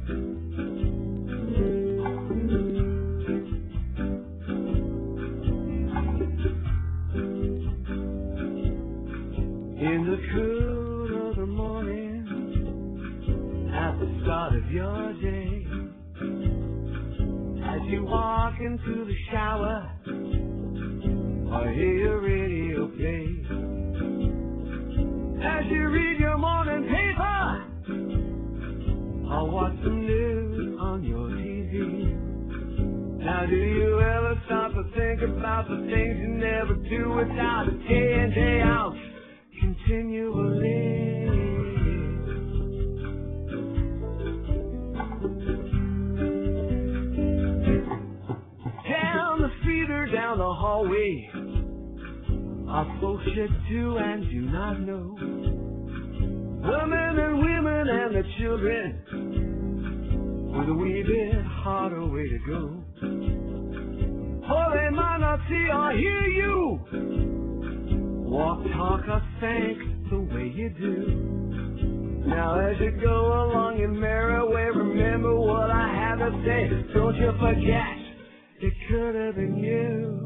In the cool of the morning, at the start of your day, as you walk into the shower, or hear your radio play, as you read your morning paper, or watch the news on your TV. Now do you ever stop to think about the things you never do without it, day in, day out, continually? Down the feeder, down the hallway, our folks you do and do not know. The men and women and the children with a wee bit harder way to go. For they might not see or hear you walk, talk, or think the way you do. Now as you go along your merry way, remember what I had to say. Don't you forget, it could have been you.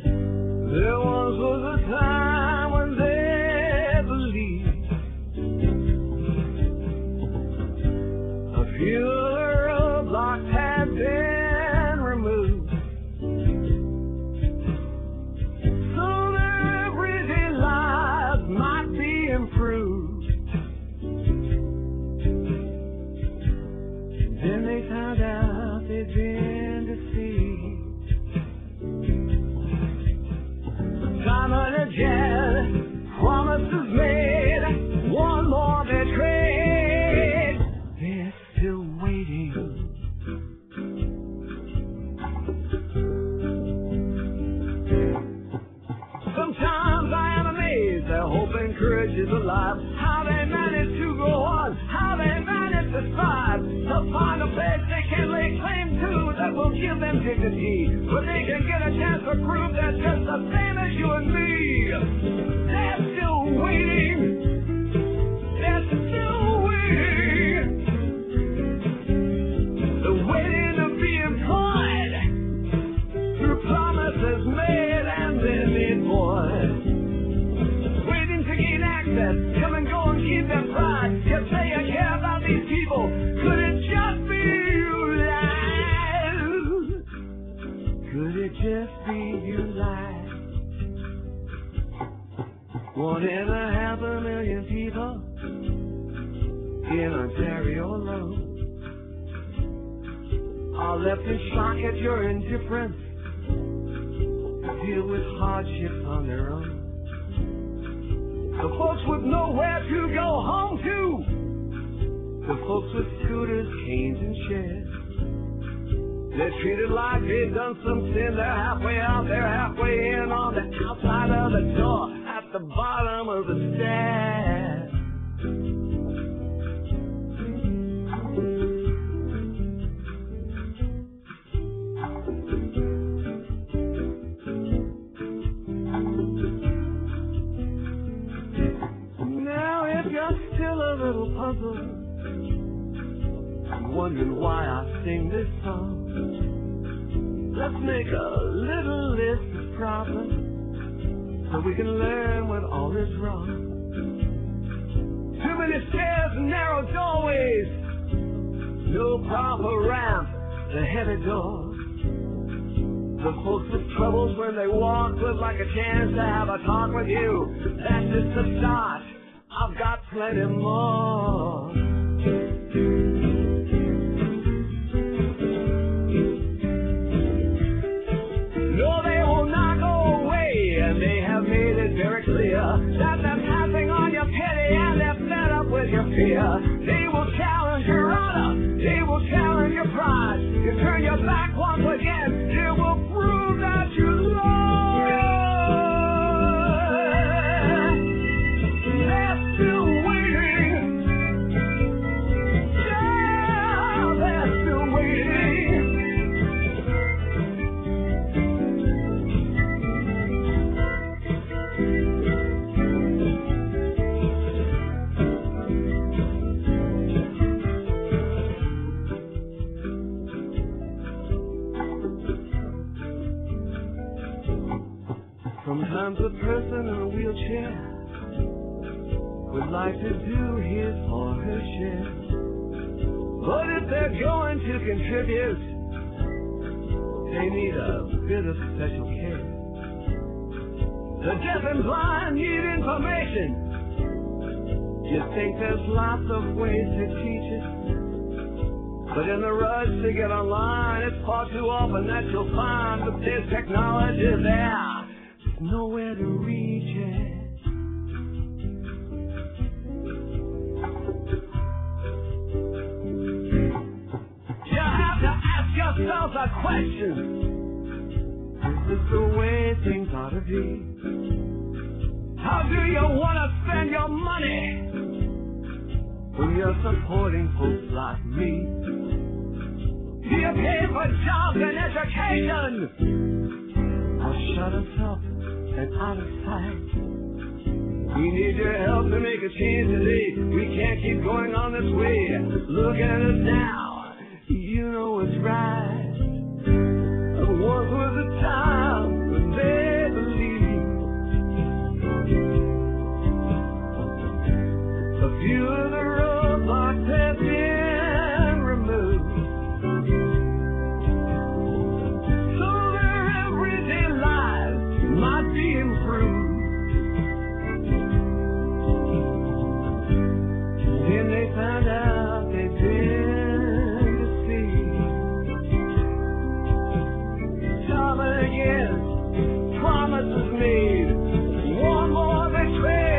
There once was a time when they believed a few roadblocks had been removed, so their everyday lives might be improved. Then they found out they'd been deceived. Time and again, promises made, one more betrayed. They're still waiting. Sometimes I am amazed their hope and courage is alive. How they manage to go on, how they manage to strive to find a place they can lay claim to that will give them dignity, where they can get a chance to prove they're just the same as you and me. They're still waiting. They're still waiting. They're waiting to be employed through promises made and then invoiced. Waiting to gain access, come and go and keep their pride. You say you care about these people. Could it just be you lied? Could it just be you lied? 1.5 million people in Ontario alone are left in shock at your indifference to deal with hardships on their own. The folks with nowhere to go home to, the folks with scooters, canes, and sheds, they're treated like they've done some sin. They're halfway out, they're halfway in, on the outside of the door, at the bottom of the stairs. Now if you're still a little puzzled, wondering why I sing this song, let's make a little list of problems so we can learn what all is wrong. Too many stairs and narrow doorways, no proper ramp, the heavy doors. The folks with troubles when they walk would like a chance to have a talk with you. That's just the start, I've got plenty more. Very clear that they're passing on your pity and they're fed up with your fear. They will challenge your honor, they will challenge your pride. You turn your back once again, they will prove that you lost. They're still waiting. Yeah, they're still waiting. Sometimes a person in a wheelchair would like to do his or her share. But if they're going to contribute, they need a bit of special care. The deaf and blind need information. You think there's lots of ways to teach it, but in the rush to get online, it's far too often that you'll find that there's technology there, there's nowhere to reach it. You have to ask yourself a question. Is this the way things ought to be? How do you want to spend your money when you're supporting folks like me? Do you pay for jobs and education, or shut us up and out of sight? We need your help to make a change today. We can't keep going on this way. Look at us now, you know it's right. Once was a time when they believed. A few of the roadblocks have been removed, so their everyday lives might be improved. Then they found out they'd been deceived. Time and again, promises made, one more betrayed.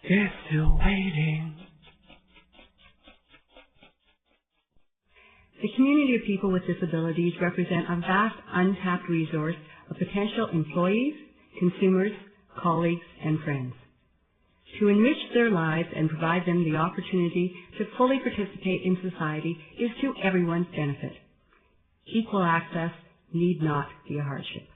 They're still waiting. The community of people with disabilities represent a vast untapped resource of potential employees, consumers, colleagues, and friends. To enrich their lives and provide them the opportunity to fully participate in society is to everyone's benefit. Equal access need not be a hardship.